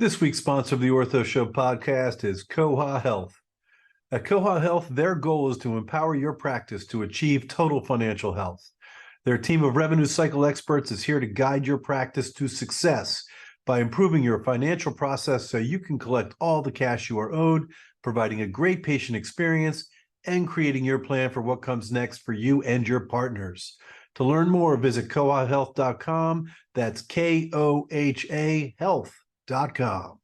This week's sponsor of the Ortho Show podcast is KOHA Health. At KOHA Health, their goal is to empower your practice to achieve total financial health. Their team of revenue cycle experts is here to guide your practice to success by improving your financial process so you can collect all the cash you are owed, providing a great patient experience, and creating your plan for what comes next for you and your partners. To learn more, visit kohahealth.com. That's KOHA Health.com.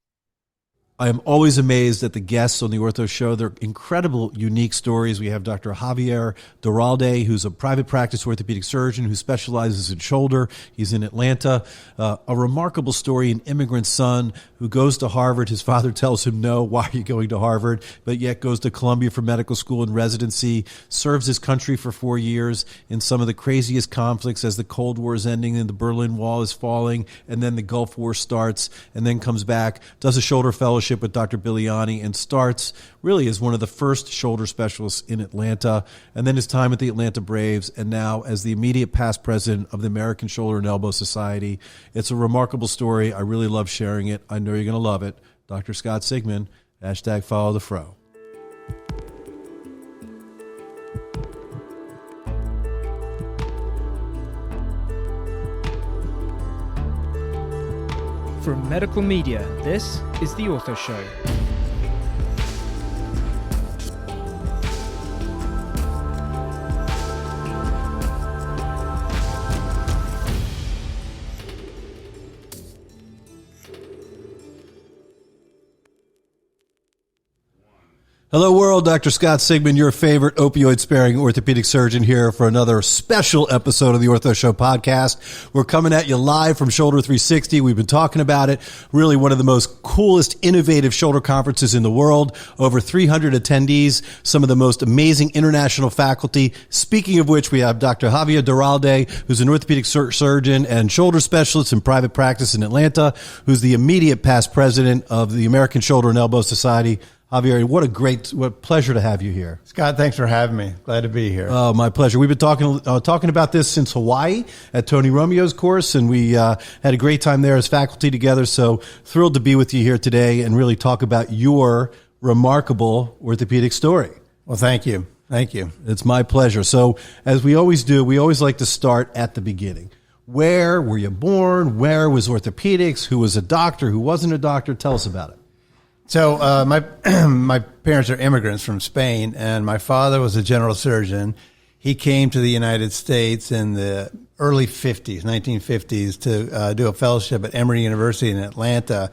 I am always amazed at the guests on the Ortho Show. They're incredible, unique stories. We have Dr. Xavier Duralde, who's a private practice orthopedic surgeon who specializes in shoulder. He's in Atlanta. A remarkable story, an immigrant son who goes to Harvard. His father tells him, no, why are you going to Harvard? But yet goes to Columbia for medical school and residency, serves his country for 4 years in some of the craziest conflicts as the Cold War is ending and the Berlin Wall is falling, and then the Gulf War starts, and then comes back, does a shoulder fellowship with Dr. Biliani, and starts really as one of the first shoulder specialists in Atlanta, and then his time at the Atlanta Braves, and now as the immediate past president of the American Shoulder and Elbow Society. It's a remarkable story. I really love sharing it. I know you're going to love it. Dr. Scott Sigman, #follow the fro. From Medical Media, this is The Ortho Show. Hello world, Dr. Scott Sigman, your favorite opioid-sparing orthopedic surgeon here for another special episode of the Ortho Show podcast. We're coming at you live from Shoulder 360. We've been talking about it. Really one of the most coolest, innovative shoulder conferences in the world. Over 300 attendees, some of the most amazing international faculty. Speaking of which, we have Dr. Xavier Duralde, who's an orthopedic surgeon and shoulder specialist in private practice in Atlanta, who's the immediate past president of the American Shoulder and Elbow Society. Javier, what pleasure to have you here. Scott, thanks for having me. Glad to be here. Oh, my pleasure. We've been talking about this since Hawaii at Tony Romeo's course, and we had a great time there as faculty together. So thrilled to be with you here today and really talk about your remarkable orthopedic story. Well, thank you. Thank you. It's my pleasure. So as we always do, we always like to start at the beginning. Where were you born? Where was orthopedics? Who was a doctor? Who wasn't a doctor? Tell us about it. So my my parents are immigrants from Spain, and my father was a general surgeon. He came to the United States in the early 50s, 1950s, to do a fellowship at Emory University in Atlanta.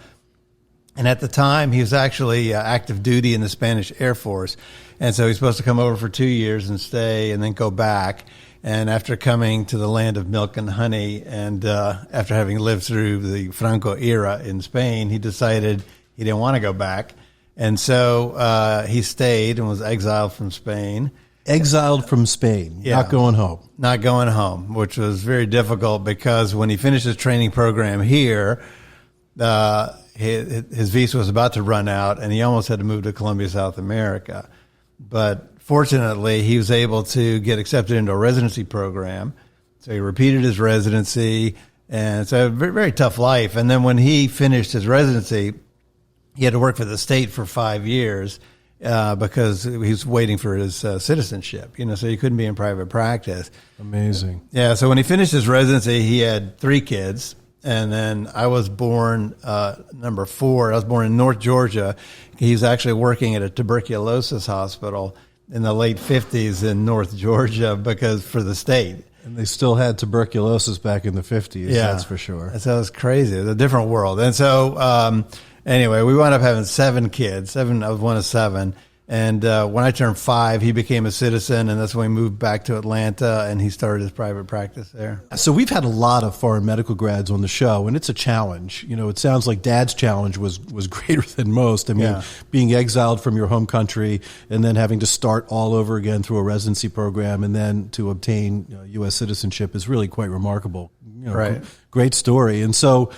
And at the time, he was actually active duty in the Spanish Air Force. And so he's supposed to come over for 2 years and stay and then go back. And after coming to the land of milk and honey, and after having lived through the Franco era in Spain, he decided he didn't want to go back. And so he stayed and was exiled from Spain. Exiled from Spain, yeah. Not going home. Not going home, which was very difficult because when he finished his training program here, his visa was about to run out, and he almost had to move to Colombia, South America. But fortunately, he was able to get accepted into a residency program. So he repeated his residency, and it's a very, very tough life. And then when he finished his residency, he had to work for the state for 5 years because he was waiting for his citizenship, so he couldn't be in private practice. Amazing. Yeah, so when he finished his residency, he had 3 kids. And then I was born number 4. I was born in North Georgia. He was actually working at a tuberculosis hospital in the late 50s in North Georgia because for the state. And they still had tuberculosis back in the 50s, yeah, that's for sure. So it was crazy. It was a different world. And so anyway, we wound up having 7 kids. I was one of 7. And when I turned 5, he became a citizen, and that's when we moved back to Atlanta, and he started his private practice there. So we've had a lot of foreign medical grads on the show, and it's a challenge. It sounds like Dad's challenge was greater than most. I mean, yeah. Being exiled from your home country and then having to start all over again through a residency program and then to obtain U.S. citizenship is really quite remarkable. Right. Great story. And so,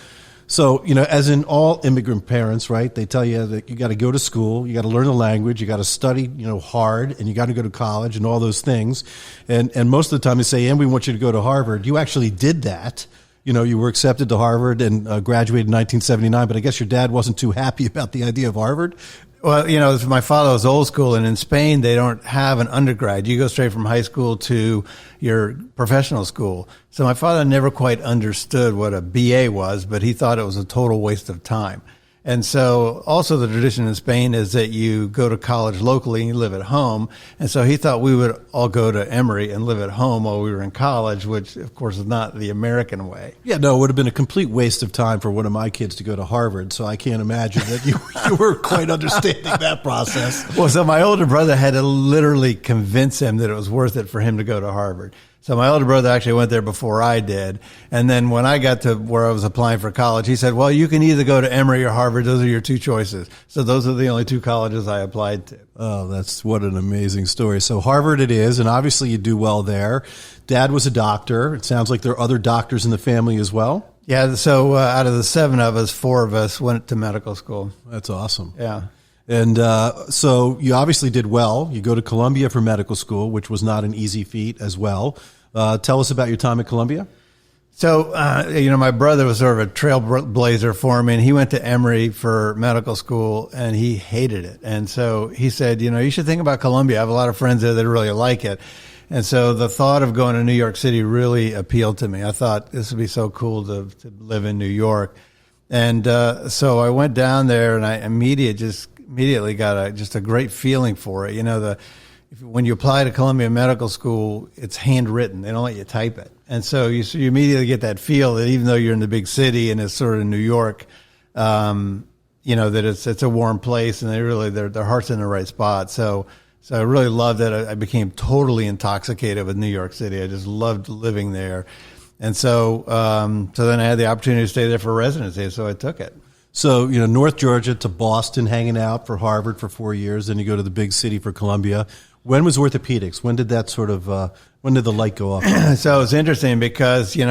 as in all immigrant parents, right, they tell you that you got to go to school, you got to learn the language, you got to study, hard, and you got to go to college and all those things. And most of the time they say, and we want you to go to Harvard. You actually did that. you were accepted to Harvard and graduated in 1979, but I guess your dad wasn't too happy about the idea of Harvard. Well, my father was old school, and in Spain, they don't have an undergrad. You go straight from high school to your professional school. So my father never quite understood what a BA was, but he thought it was a total waste of time. And so also the tradition in Spain is that you go to college locally and you live at home. And so he thought we would all go to Emory and live at home while we were in college, which of course is not the American way. Yeah, no, it would have been a complete waste of time for one of my kids to go to Harvard. So I can't imagine that you were quite understanding that process. Well, so my older brother had to literally convince him that it was worth it for him to go to Harvard. So my older brother actually went there before I did. And then when I got to where I was applying for college, he said, well, you can either go to Emory or Harvard. Those are your two choices. So those are the only two colleges I applied to. Oh, that's what an amazing story. So Harvard it is, and obviously you do well there. Dad was a doctor. It sounds like there are other doctors in the family as well. Yeah, so out of the 7 of us, 4 of us went to medical school. That's awesome. Yeah. And so you obviously did well. You go to Columbia for medical school, which was not an easy feat as well. Tell us about your time at Columbia. So, my brother was sort of a trailblazer for me, and he went to Emory for medical school, and he hated it. And so he said, you should think about Columbia. I have a lot of friends there that really like it. And so the thought of going to New York City really appealed to me. I thought this would be so cool to live in New York. And so I went down there, and I immediately got just a great feeling for it. When you apply to Columbia Medical School, it's handwritten. They don't let you type it. And so you immediately get that feel that even though you're in the big city and it's sort of New York, that it's a warm place, and their heart's in the right spot. So I really loved it. I became totally intoxicated with New York City. I just loved living there. And so then I had the opportunity to stay there for residency, so I took it. So, North Georgia to Boston, hanging out for Harvard for 4 years, then you go to the big city for Columbia. When was orthopedics? When did that when did the light go off? So it's interesting because, my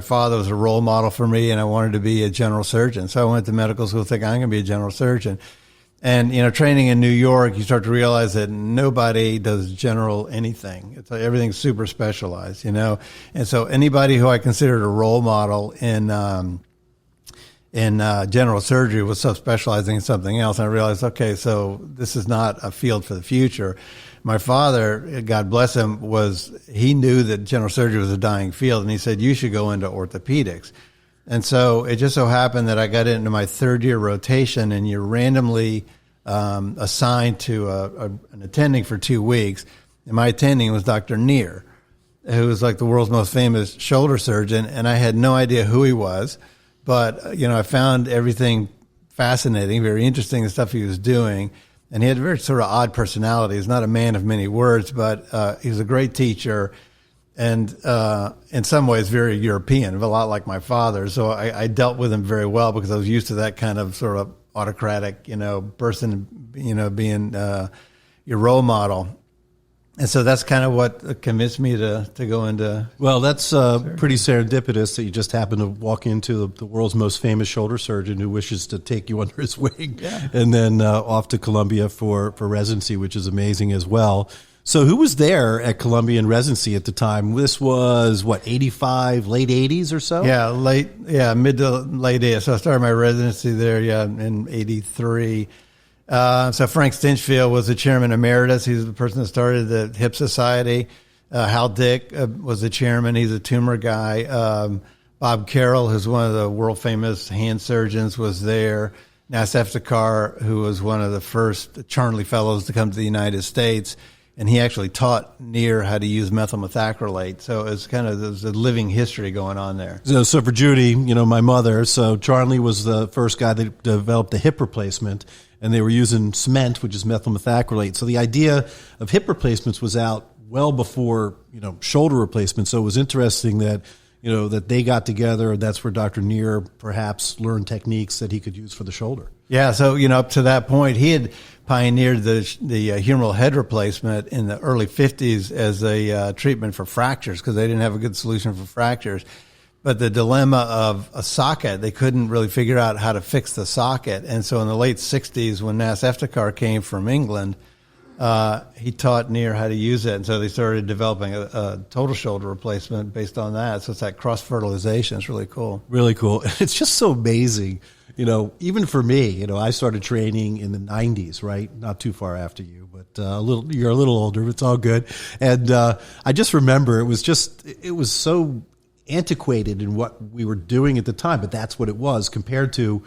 father was a role model for me, and I wanted to be a general surgeon. So I went to medical school thinking I'm going to be a general surgeon. And, training in New York, you start to realize that nobody does general anything. It's like everything's super specialized, And so anybody who I considered a role model in general surgery was subspecializing in something else. And I realized, okay, so this is not a field for the future. My father, God bless him, he knew that general surgery was a dying field, and he said, you should go into orthopedics. And so it just so happened that I got into my 3rd year rotation, and you're randomly assigned to an attending for 2 weeks. And my attending was Dr. Neer, who was like the world's most famous shoulder surgeon, and I had no idea who he was. But, I found everything fascinating, very interesting, the stuff he was doing. And he had a very sort of odd personality. He's not a man of many words, but he was a great teacher and in some ways very European, a lot like my father. So I dealt with him very well because I was used to that kind of sort of autocratic, person, being your role model. And so that's kind of what convinced me to go into. Well, that's pretty serendipitous that you just happen to walk into the world's most famous shoulder surgeon who wishes to take you under his wing, and then off to Columbia for residency, which is amazing as well. So who was there at Columbia in residency at the time? This was, 85, late 80s or so? Mid to late 80s. So I started my residency there, in 83. So Frank Stinchfield was the chairman emeritus. He's the person that started the Hip Society. Hal Dick was the chairman. He's a tumor guy. Bob Carroll, who's one of the world famous hand surgeons, was there. Nas Eftekar, who was one of the first Charnley Fellows to come to the United States, and he actually taught Neer how to use methyl methacrylate. So it's there's a living history going on there. So for Judy, my mother, so Charnley was the first guy that developed the hip replacement, and they were using cement, which is methyl methacrylate. So the idea of hip replacements was out well before, shoulder replacement. So it was interesting that, that they got together, and that's where Dr. Neer perhaps learned techniques that he could use for the shoulder. Yeah, so, up to that point, he had pioneered the humeral head replacement in the early 50s as a treatment for fractures because they didn't have a good solution for fractures. But the dilemma of a socket, they couldn't really figure out how to fix the socket. And so in the late 60s, when Nas Eftekar came from England, he taught Near how to use it. And so they started developing a total shoulder replacement based on that. So it's that cross-fertilization. It's really cool. Really cool. It's just so amazing. Even for me, I started training in the 90s, right? Not too far after you, but you're a little older. It's all good. And I just remember it was so antiquated in what we were doing at the time, but that's what it was compared to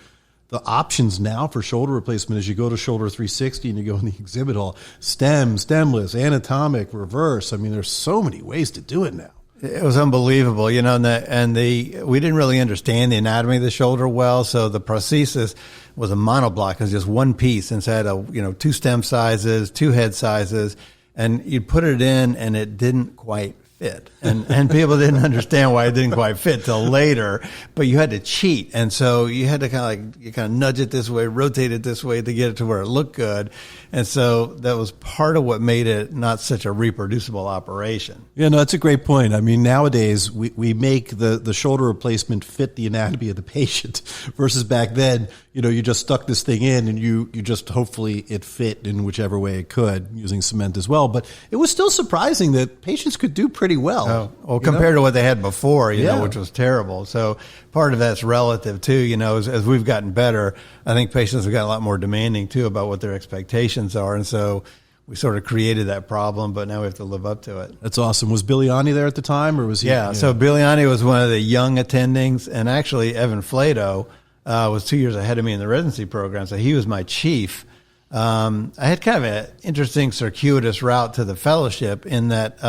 the options now for shoulder replacement. As you go to Shoulder 360 and you go in the exhibit hall, stemless, anatomic, reverse. I mean, there's so many ways to do it now. It was unbelievable, we didn't really understand the anatomy of the shoulder well, so the prosthesis was a monoblock. It was just one piece, and so it had two stem sizes, two head sizes, and you put it in, and it didn't quite fit, and people didn't understand why it didn't quite fit till later. But you had to cheat, and so you had to kind of nudge it this way, rotate it this way to get it to where it looked good, and so that was part of what made it not such a reproducible operation. Yeah, no, that's a great point. I mean, nowadays we make the shoulder replacement fit the anatomy of the patient versus back then, you just stuck this thing in and you just hopefully it fit in whichever way it could using cement as well. But it was still surprising that patients could do pretty well. Well, compared to what they had before, which was terrible. So part of that's relative too, as we've gotten better, I think patients have gotten a lot more demanding too about what their expectations are. And so we sort of created that problem, but now we have to live up to it. That's awesome. Was Biliani there at the time, or was he? Yeah, so Biliani was one of the young attendings, and actually Evan Flato was 2 years ahead of me in the residency program, so he was my chief. I had kind of an interesting circuitous route to the fellowship in that,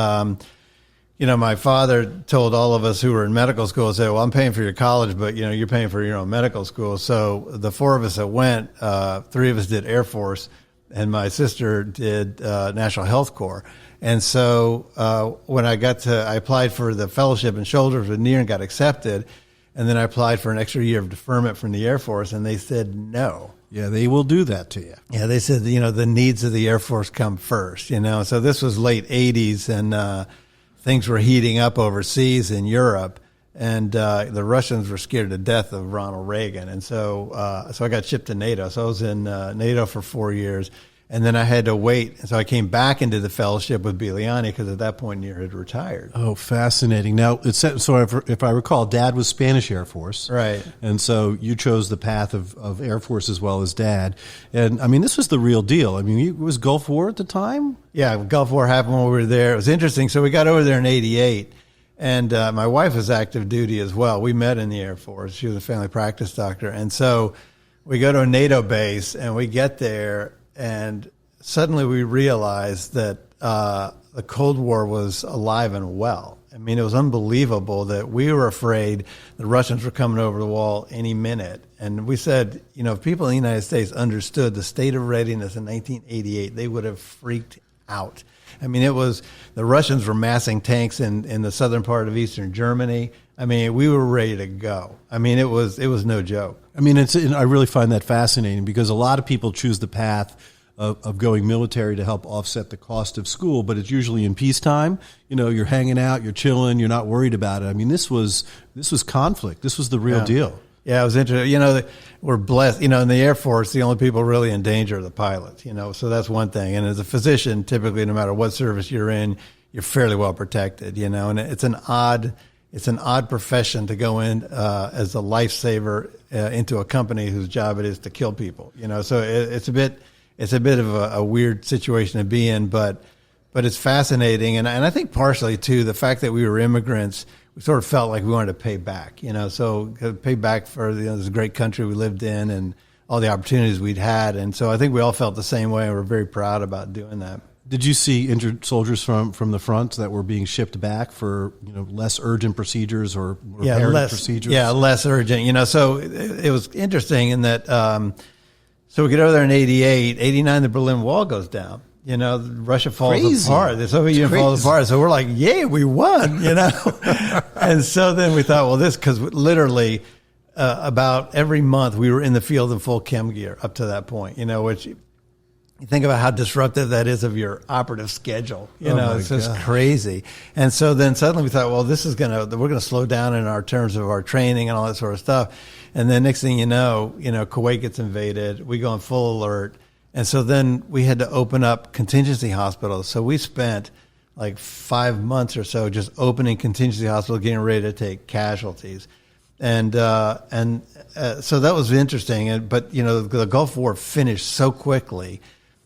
my father told all of us who were in medical school, said, well, I'm paying for your college, but, you're paying for your own medical school. So the four of us that went, three of us did Air Force, and my sister did National Health Corps. And so when I applied for the fellowship in shoulders with Near and got accepted, and then I applied for an extra year of deferment from the Air Force, and they said no. Yeah, they will do that to you. Yeah, they said, the needs of the Air Force come first, So this was late 80s, and things were heating up overseas in Europe, and the Russians were scared to death of Ronald Reagan. And so I got shipped to NATO. So I was in NATO for 4 years, and then I had to wait. And so I came back into the fellowship with Biliani because at that point Near had retired. Oh, fascinating. Now, if I recall, Dad was Spanish Air Force. Right. And so you chose the path of Air Force as well as Dad. And, I mean, this was the real deal. I mean, it was Gulf War at the time? Yeah, Gulf War happened when we were there. It was interesting. So we got over there in 88. And my wife was active duty as well. We met in the Air Force. She was a family practice doctor. And so we go to a NATO base, and we get there, and suddenly we realized that the Cold War was alive and well. I mean, it was unbelievable that we were afraid the Russians were coming over the wall any minute. And we said, if people in the United States understood the state of readiness in 1988, they would have freaked out. I mean, the Russians were massing tanks in the southern part of Eastern Germany. I mean, we were ready to go. I mean, it was no joke. I mean, I really find that fascinating because a lot of people choose the path of going military to help offset the cost of school, but it's usually in peacetime. You're hanging out, you're chilling, you're not worried about it. I mean, this was conflict. This was the real deal. Yeah, it was interesting. We're blessed. In the Air Force, the only people really in danger are the pilots. So that's one thing. And as a physician, typically, no matter what service you're in, you're fairly well protected. And it's an odd profession to go in as a lifesaver into a company whose job it is to kill people. So it's a bit of a weird situation to be in, but it's fascinating. And I think partially too, the fact that we were immigrants, we sort of felt like we wanted to pay back, so pay back for this great country we lived in and all the opportunities we'd had. And so I think we all felt the same way, and we're very proud about doing that. Did you see injured soldiers from the front that were being shipped back for less urgent procedures or reparative procedures? Yeah, less urgent. So it was interesting in that. So we get over there in 88, 89, the Berlin Wall goes down. Russia falls apart. The Soviet Union falls apart. So we're like, yay, we won, And so then we thought, well, because literally about every month we were in the field in full chem gear up to that point, which you think about how disruptive that is of your operative schedule. It's just crazy. And so then suddenly we thought, well, we're going to slow down in our terms of our training and all that sort of stuff. And then next thing you know, Kuwait gets invaded. We go on full alert. And so then we had to open up contingency hospitals. So we spent like 5 months or so just opening contingency hospitals, getting ready to take casualties. And so that was interesting. But the Gulf War finished so quickly.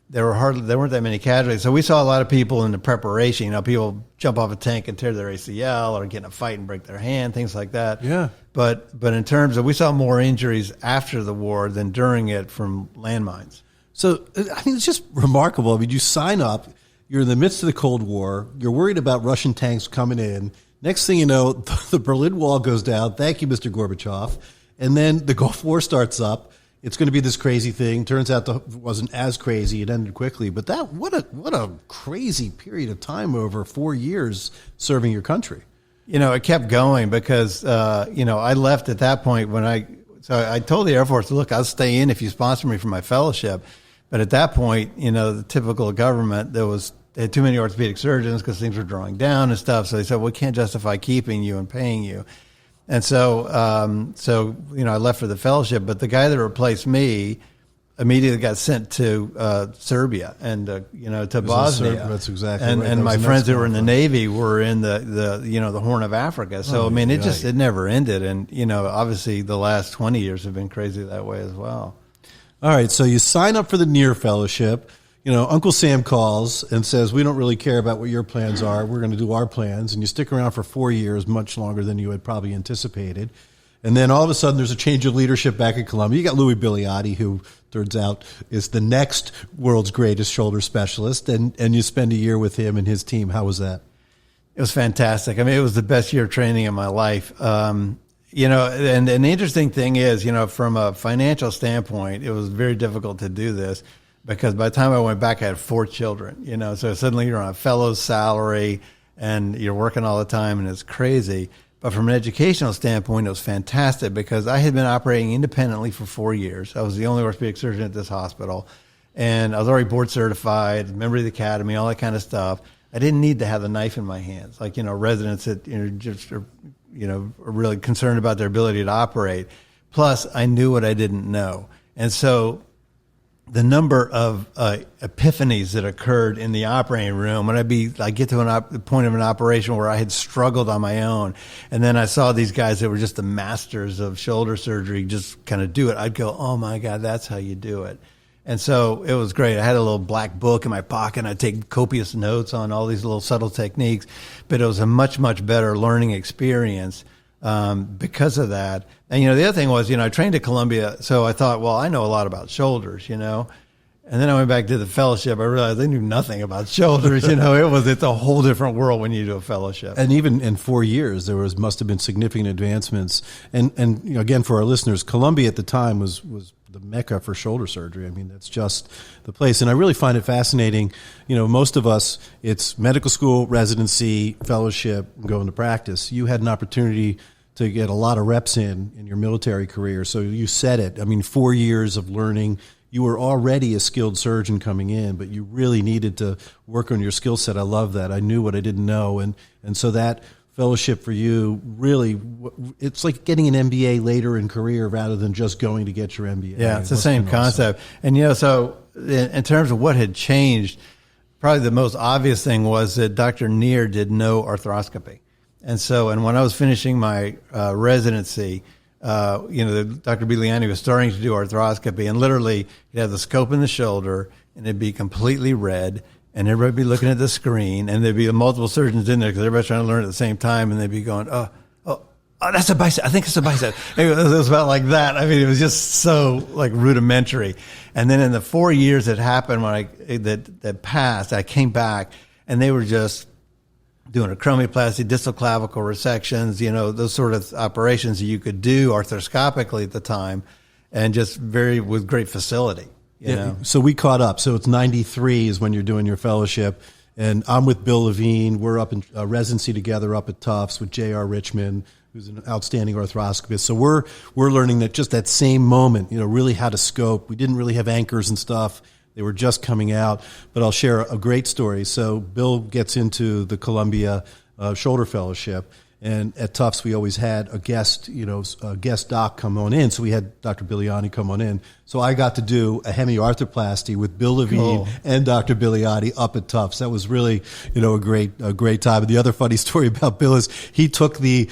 There weren't that many casualties. So we saw a lot of people in the preparation. People jump off a tank and tear their ACL, or get in a fight and break their hand, things like that. Yeah. But in terms of, we saw more injuries after the war than during it from landmines. So I mean, it's just remarkable. I mean, you sign up, you're in the midst of the Cold War, you're worried about Russian tanks coming in. Next thing you know, the Berlin Wall goes down. Thank you, Mr. Gorbachev. And then the Gulf War starts up. It's going to be this crazy thing. Turns out it wasn't as crazy. It ended quickly. But what a crazy period of time over 4 years serving your country. It kept going because, I left at that point so I told the Air Force, look, I'll stay in if you sponsor me for my fellowship. But at that point, the typical government, they had too many orthopedic surgeons because things were drawing down and stuff. So they said, we can't justify keeping you and paying you. And so, I left for the fellowship, but the guy that replaced me immediately got sent to Serbia and, to Bosnia. That's exactly right. And my friends that were in the Navy were in the Horn of Africa. So, it never ended. And, obviously the last 20 years have been crazy that way as well. All right. So you sign up for the NEAR fellowship. Uncle Sam calls and says, we don't really care about what your plans are. We're going to do our plans. And you stick around for 4 years, much longer than you had probably anticipated. And then all of a sudden there's a change of leadership back at Columbia. You got Louis Bigliotti, who turns out is the next world's greatest shoulder specialist. And you spend a year with him and his team. How was that? It was fantastic. I mean, it was the best year of training in my life. And the interesting thing is, from a financial standpoint, it was very difficult to do this. Because by the time I went back, I had 4 children, so suddenly you're on a fellow's salary and you're working all the time and it's crazy. But from an educational standpoint, it was fantastic because I had been operating independently for 4 years. I was the only orthopedic surgeon at this hospital, and I was already board certified, member of the academy, all that kind of stuff. I didn't need to have a knife in my hands, like, residents that, just are really concerned about their ability to operate. Plus, I knew what I didn't know. And so the number of epiphanies that occurred in the operating room when I get to the point of an operation where I had struggled on my own, and then I saw these guys that were just the masters of shoulder surgery just kind of do it. I'd go, oh my God, that's how you do it. And so it was great. I had a little black book in my pocket, and I'd take copious notes on all these little subtle techniques, but it was a much, much better learning experience because of that. And, the other thing was, I trained at Columbia, so I thought, well, I know a lot about shoulders, And then I went back to the fellowship. I realized I knew nothing about shoulders. It's a whole different world when you do a fellowship. And even in 4 years, must have been significant advancements. And again, for our listeners, Columbia at the time was the mecca for shoulder surgery. I mean, that's just the place. And I really find it fascinating. Most of us, it's medical school, residency, fellowship, going to practice. You had an opportunity to get a lot of reps in your military career. So you said it. I mean, 4 years of learning. You were already a skilled surgeon coming in, but you really needed to work on your skill set. I love that. I knew what I didn't know. And so that fellowship for you, really, it's like getting an MBA later in career rather than just going to get your MBA. Yeah, it's the same concept. And, so in terms of what had changed, probably the most obvious thing was that Dr. Neer did no arthroscopy. And when I was finishing my residency, Dr. Bigliani was starting to do arthroscopy, and literally he'd have the scope in the shoulder and it'd be completely red, and everybody would be looking at the screen, and there'd be multiple surgeons in there because everybody's trying to learn at the same time, and they'd be going, oh, that's a bicep. I think it's a bicep. It was about like that. I mean, it was just so like rudimentary. And then in the 4 years that happened that passed, I came back, and they were just doing acromioplasty, distal clavicle resections, those sort of operations that you could do arthroscopically at the time, and just with great facility. You know? So we caught up. So it's 93 is when you're doing your fellowship, and I'm with Bill Levine. We're up in residency together up at Tufts with J.R. Richmond, who's an outstanding arthroscopist. So we're learning that just that same moment, really how to scope. We didn't really have anchors and stuff. They were just coming out. But I'll share a great story. So Bill gets into the Columbia Shoulder Fellowship, And at Tufts, we always had a guest doc come on in. So we had Dr. Biliani come on in. So I got to do a hemiarthroplasty with Bill Levine and Dr. Biliani up at Tufts. That was really, a great time. And the other funny story about Bill is he took the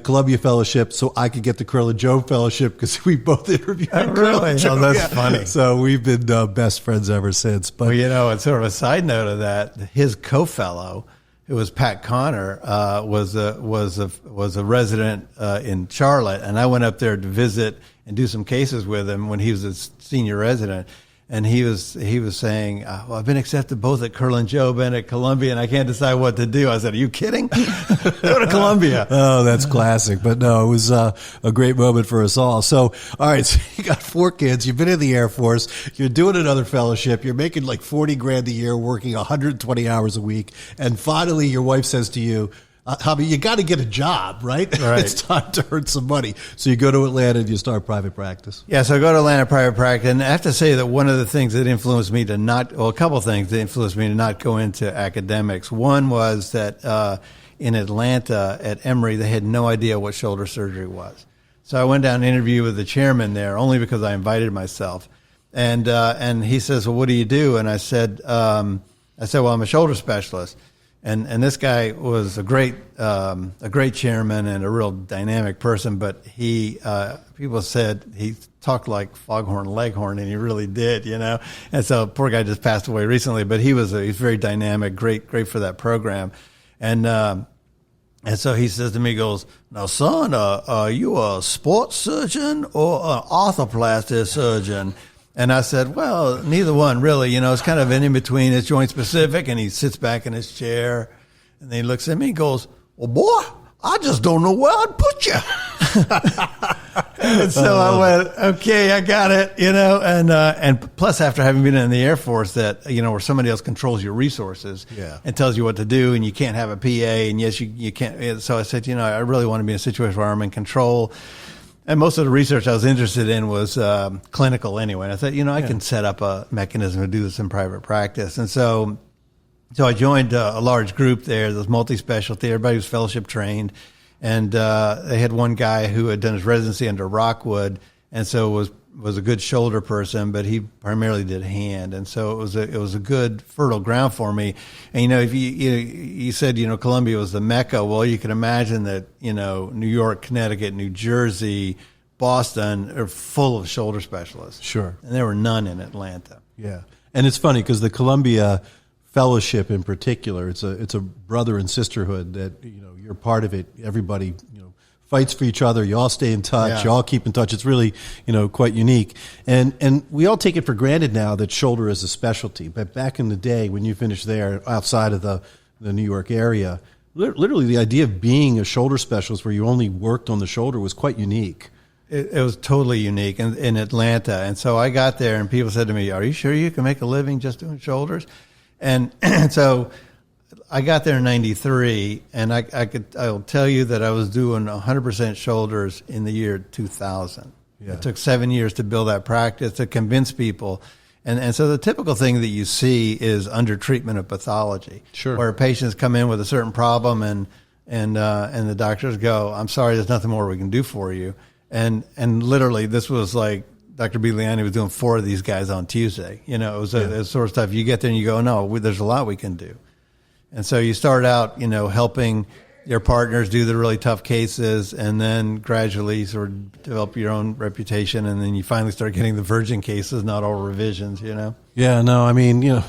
Columbia Fellowship so I could get the Curl and Joe Fellowship because we both interviewed. Oh, really? Oh, that's funny. So we've been best friends ever since. But it's sort of a side note of that. His co-fellow, who was Pat Connor, was a resident in Charlotte, and I went up there to visit and do some cases with him when he was a senior resident. And he was saying, well, I've been accepted both at Curl and Joe and at Columbia, and I can't decide what to do. I said, are you kidding? Go to Columbia. Oh, that's classic. But no, it was a great moment for us all. So, all right, so you got 4 kids. You've been in the Air Force. You're doing another fellowship. You're making like $40,000 a year, working 120 hours a week. And finally, your wife says to you, Hubby, you got to get a job, right? It's time to earn some money. So you go to Atlanta and you start private practice. Yeah, so I go to Atlanta private practice, and I have to say that one of the things that influenced me to a couple of things that influenced me to not go into academics. One was that in Atlanta at Emory, they had no idea what shoulder surgery was. So I went down and interviewed with the chairman there, only because I invited myself. And he says, well, what do you do? And I said, well, I'm a shoulder specialist. And this guy was a great chairman and a real dynamic person, but people said he talked like Foghorn Leghorn, and he really did, And so poor guy just passed away recently, but he's very dynamic, great for that program. And so he says to me, he goes, now son, are you a sports surgeon or an arthroplasty surgeon? And I said, well, neither one really. It's kind of an in-between. It's joint specific. And he sits back in his chair, and then he looks at me and goes, well, boy, I just don't know where I'd put you. And so I went, okay, I got it, and plus after having been in the Air Force that, where somebody else controls your resources and tells you what to do, and you can't have a PA, and yes, you can't. So I said, I really want to be in a situation where I'm in control. And most of the research I was interested in was clinical anyway. And I thought, I can set up a mechanism to do this in private practice. And so I joined a large group there. There was multi-specialty. Everybody was fellowship trained. And they had one guy who had done his residency under Rockwood, and so was a good shoulder person, but he primarily did hand. And so it was a good fertile ground for me. And, if you said, Columbia was the Mecca, well, you can imagine that, New York, Connecticut, New Jersey, Boston are full of shoulder specialists. Sure. And there were none in Atlanta. Yeah. And it's funny because the Columbia Fellowship in particular, it's a brother and sisterhood that, you're part of it. Everybody, fights for each other. You all stay in touch. You all keep in touch. It's really, quite unique. And we all take it for granted now that shoulder is a specialty. But back in the day when you finished there outside of the New York area, literally the idea of being a shoulder specialist where you only worked on the shoulder was quite unique. It was totally unique in Atlanta. And so I got there and people said to me, are you sure you can make a living just doing shoulders? And so I got there in 93, and I'll tell you that I was doing 100% shoulders in the year 2000. Yeah. It took 7 years to build that practice, to convince people. And so the typical thing that you see is under treatment of pathology. Sure. Where patients come in with a certain problem and the doctors go, I'm sorry, there's nothing more we can do for you. And literally this was like Dr. Biliani was doing 4 of these guys on Tuesday. It was a sort of stuff. You get there and you go, no, there's a lot we can do. And so you start out, helping your partners do the really tough cases, and then gradually sort of develop your own reputation, and then you finally start getting the virgin cases, not all revisions, Yeah, no, I mean,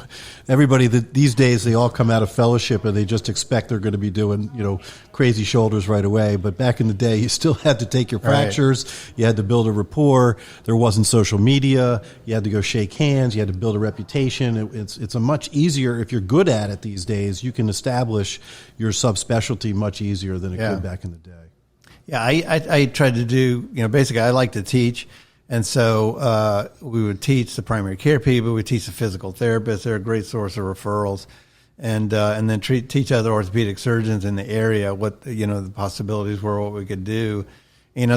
everybody these days, they all come out of fellowship and they just expect they're going to be doing, crazy shoulders right away. But back in the day, you still had to take your fractures. Right. You had to build a rapport. There wasn't social media. You had to go shake hands. You had to build a reputation. It's a much easier, if you're good at it these days, you can establish your subspecialty much easier than it could back in the day. Yeah, I tried to do, basically I like to teach. And so we would teach the primary care people. We teach the physical therapists. They're a great source of referrals. And then teach other orthopedic surgeons in the area what, the possibilities were, what we could do.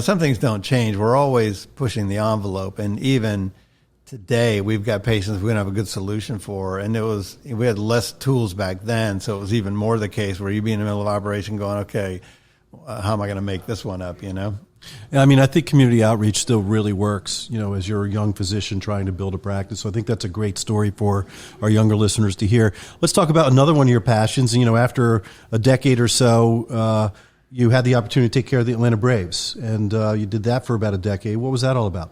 Some things don't change. We're always pushing the envelope. And even today, we've got patients we don't have a good solution for. And we had less tools back then, so it was even more the case where you'd be in the middle of operation going, okay, how am I going to make this one up, Yeah, I mean, I think community outreach still really works, as you're a young physician trying to build a practice. So I think that's a great story for our younger listeners to hear. Let's talk about another one of your passions. After a decade or so, you had the opportunity to take care of the Atlanta Braves, and you did that for about a decade. What was that all about?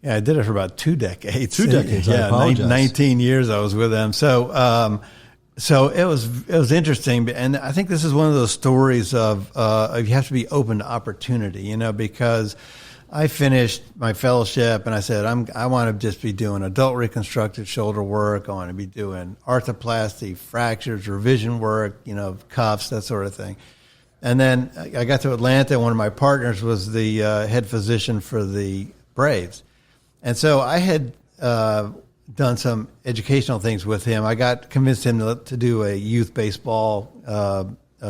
Yeah, I did it for about 2 decades. 2 decades, I apologize. 19 years I was with them. So it was interesting, and I think this is one of those stories of you have to be open to opportunity, because I finished my fellowship and I said I want to just be doing adult reconstructive shoulder work. I want to be doing arthroplasty, fractures, revision work, cuffs, that sort of thing. And then I got to Atlanta. One of my partners was the head physician for the Braves, and so I had done some educational things with him. I convinced him to do a youth baseball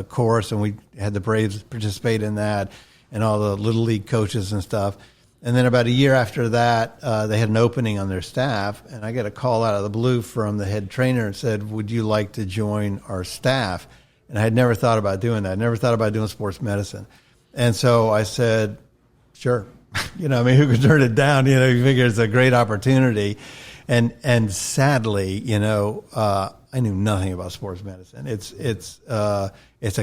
course, and we had the Braves participate in that, and all the little league coaches and stuff. And then about a year after that, they had an opening on their staff, and I got a call out of the blue from the head trainer and said, "Would you like to join our staff?" And I had never thought about doing that. I never thought about doing sports medicine. And so I said, sure. Who could turn it down? You figure it's a great opportunity. And sadly, I knew nothing about sports medicine. It's a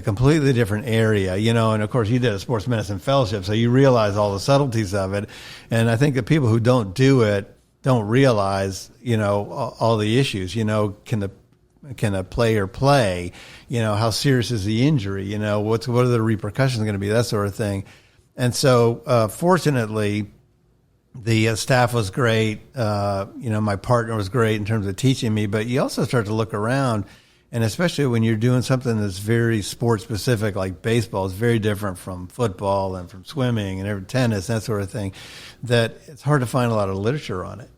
completely different area, and of course you did a sports medicine fellowship, so you realize all the subtleties of it. And I think that people who don't do it don't realize, all the issues. Can a player play? How serious is the injury? What are the repercussions going to be? That sort of thing. And so, fortunately, the staff was great. My partner was great in terms of teaching me, but you also start to look around, and especially when you're doing something that's very sport specific, like baseball, is very different from football and from swimming and tennis, that sort of thing, that it's hard to find a lot of literature on it,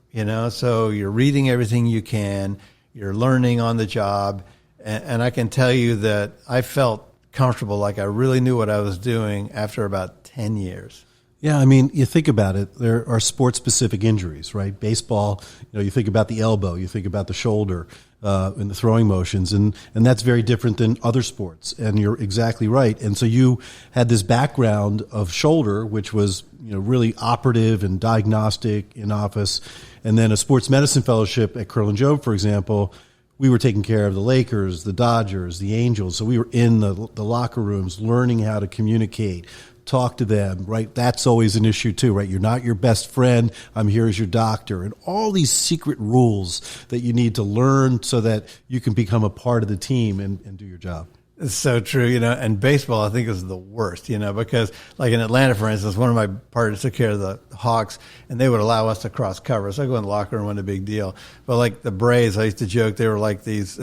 so you're reading everything you can, you're learning on the job. And I can tell you that I felt comfortable, like I really knew what I was doing after about 10 years. Yeah, I mean, you think about it, there are sport-specific injuries, right? Baseball, you think about the elbow, you think about the shoulder and the throwing motions, and that's very different than other sports, and you're exactly right. And so you had this background of shoulder, which was really operative and diagnostic in office, and then a sports medicine fellowship at Curlin Jobe, for example. We were taking care of the Lakers, the Dodgers, the Angels, so we were in the locker rooms learning how to communicate, talk to them, right? That's always an issue too, right? You're not your best friend. I'm here as your doctor. And all these secret rules that you need to learn so that you can become a part of the team and do your job. It's so true, and baseball I think is the worst, because like in Atlanta, for instance, one of my partners took care of the Hawks, and they would allow us to cross cover. So I go in the locker room, wasn't a big deal. But like the Braves, I used to joke they were like these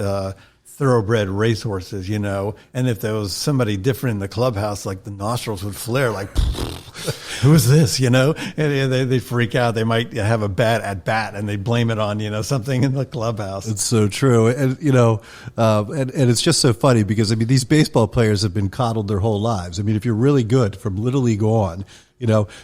thoroughbred racehorses, and if there was somebody different in the clubhouse, like the nostrils would flare, like, who is this, and they freak out. They might have a bad at bat and they blame it on, something in the clubhouse. It's so true. And, and it's just so funny because, I mean, these baseball players have been coddled their whole lives. I mean, if you're really good from Little League on,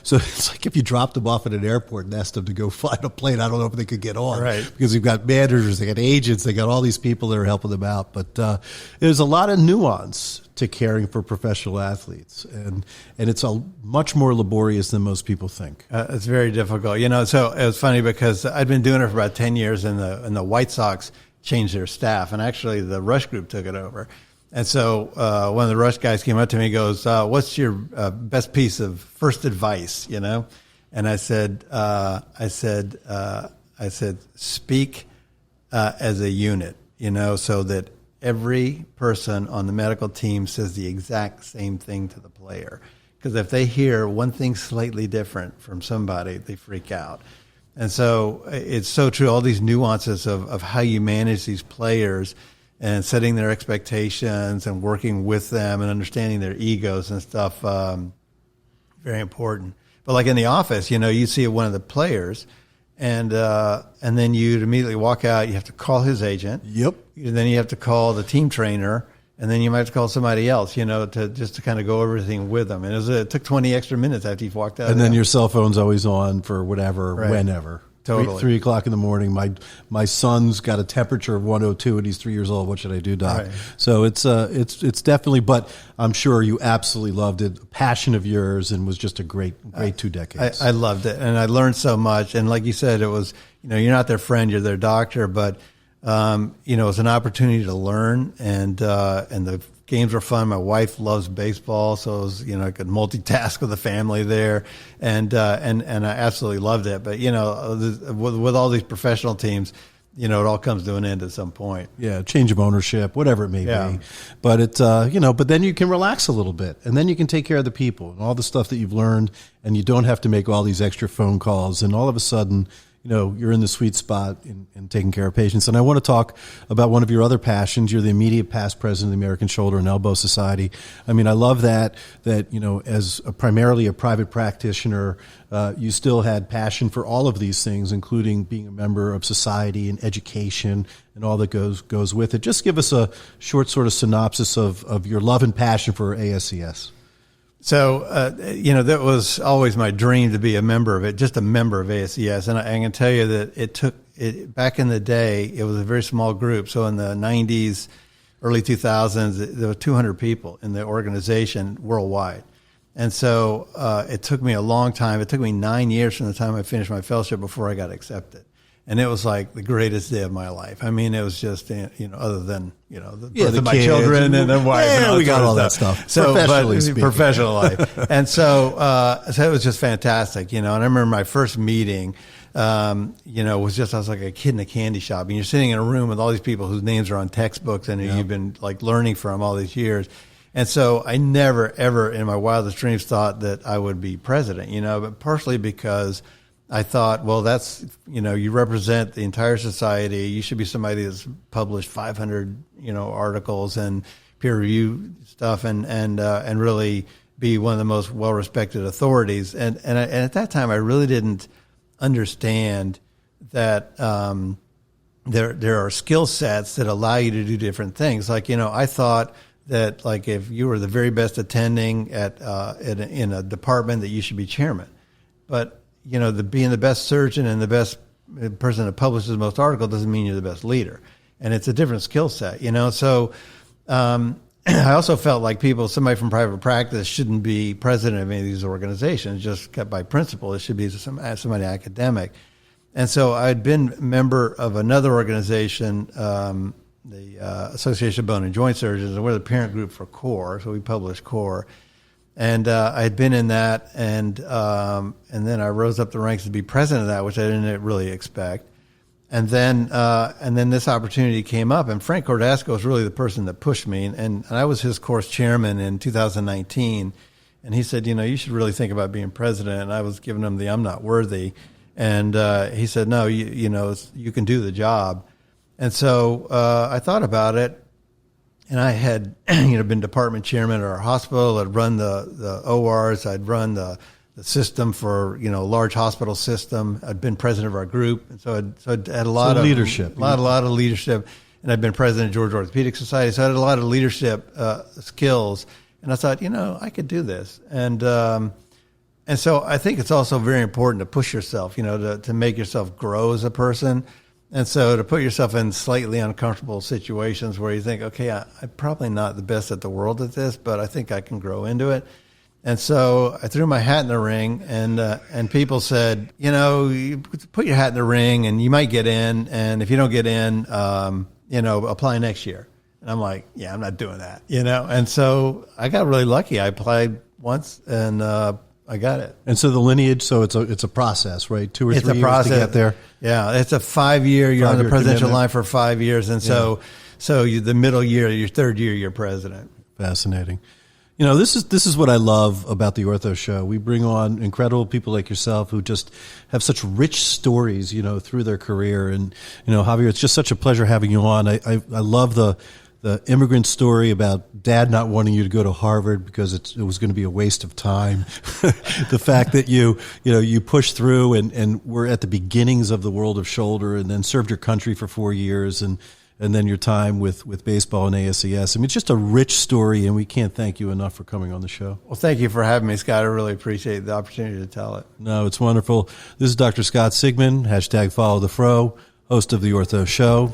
so it's like if you dropped them off at an airport and asked them to go fly a plane, I don't know if they could get on. Right. Because you've got managers, they got agents, they got all these people that are helping them out. But there's a lot of nuance to caring for professional athletes, and it's much more laborious than most people think. It's very difficult. So it was funny because I'd been doing it for about 10 years, and the White Sox changed their staff, and actually the Rush Group took it over. And so one of the Rush guys came up to me and goes, what's your best piece of first advice, And I said, speak as a unit, so that every person on the medical team says the exact same thing to the player. Because if they hear one thing slightly different from somebody, they freak out. And so it's so true, all these nuances of how you manage these players and setting their expectations and working with them and understanding their egos and stuff, very important. But like in the office, you see one of the players, and then you'd immediately walk out. You have to call his agent. Yep. And then you have to call the team trainer, and then you might have to call somebody else, to kind of go over everything with them. And it took 20 extra minutes after you've walked out. And then your cell phone's always on for whatever, right. Whenever. Totally. 3 o'clock in the morning. My son's got a temperature of 102 and he's 3 years old. What should I do, Doc? Right. So it's definitely, but I'm sure you absolutely loved it. Passion of yours, and was just a great 2 decades. I loved it, and I learned so much. And like you said, it was, you're not their friend, you're their doctor, but it was an opportunity to learn, and the games were fun. My wife loves baseball, so it was, I could multitask with the family there, and I absolutely loved it. But with all these professional teams, it all comes to an end at some point. Yeah, change of ownership, whatever it may be. But but then you can relax a little bit, and then you can take care of the people and all the stuff that you've learned, and you don't have to make all these extra phone calls, and all of a sudden, you're in the sweet spot in taking care of patients. And I want to talk about one of your other passions. You're the immediate past president of the American Shoulder and Elbow Society. I mean, I love that as primarily a private practitioner, you still had passion for all of these things, including being a member of society and education and all that goes with it. Just give us a short sort of synopsis of your love and passion for ASCS. So, that was always my dream to be a member of it, just a member of ASCS. And I can tell you that back in the day, it was a very small group. So in the 90s, early 2000s, there were 200 people in the organization worldwide. And so it took me a long time. It took me 9 years from the time I finished my fellowship before I got accepted. And it was like the greatest day of my life. I mean, it was just, other than, the birth of my kids, and then wife. Yeah, and we got all that stuff. stuff. So, Professionally speaking. Professional life. And so it was just fantastic, And I remember my first meeting, was just, I was like a kid in a candy shop. And you're sitting in a room with all these people whose names are on textbooks and you've been like learning from all these years. And so I never, ever in my wildest dreams thought that I would be president, but partially because I thought, well, that's, you represent the entire society. You should be somebody that's published 500, articles and peer review stuff and really be one of the most well-respected authorities. And at that time, I really didn't understand that there are skill sets that allow you to do different things. Like, I thought that like if you were the very best attending in a department that you should be chairman. But being the best surgeon and the best person that publishes the most articles doesn't mean you're the best leader. And it's a different skill set, So I also felt like somebody from private practice shouldn't be president of any of these organizations, just by principle. It should be somebody academic. And so I'd been a member of another organization, the Association of Bone and Joint Surgeons, and we're the parent group for CORE, so we publish CORE. And I had been in that, and then I rose up the ranks to be president of that, which I didn't really expect. And then this opportunity came up, and Frank Cordasco was really the person that pushed me, and I was his course chairman in 2019. And he said, you should really think about being president. And I was giving him the I'm not worthy, and he said, no, you can do the job. And so I thought about it. And I had, been department chairman at our hospital. I'd run the ORs. I'd run the system for, large hospital system. I'd been president of our group. And so I'd had a lot of leadership, a lot of leadership. And I'd been president of Georgia Orthopedic Society. So I had a lot of leadership skills. And I thought, I could do this. And so I think it's also very important to push yourself, to make yourself grow as a person. And so to put yourself in slightly uncomfortable situations where you think, okay, I'm probably not the best at the world at this, but I think I can grow into it. And so I threw my hat in the ring, and people said, you put your hat in the ring and you might get in. And if you don't get in, apply next year. And I'm like, yeah, I'm not doing that, And so I got really lucky. I applied once and I got it. And so the lineage, so it's a process, right? 2 or 3 years to get there. Yeah, it's a 5-year. You're on the presidential commitment. line for 5 years, and so the middle year, your third year, you're president. Fascinating. This is what I love about the Ortho Show. We bring on incredible people like yourself who just have such rich stories, through their career. And Javier, it's just such a pleasure having you on. I love the immigrant story about dad not wanting you to go to Harvard because it was going to be a waste of time. The fact that you pushed through and were at the beginnings of the world of shoulder and then served your country for 4 years and and then your time with baseball and ASES. I mean, it's just a rich story, and we can't thank you enough for coming on the show. Well, thank you for having me, Scott. I really appreciate the opportunity to tell it. No, it's wonderful. This is Dr. Scott Sigman, #FollowTheFro, host of The Ortho Show.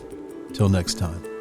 Till next time.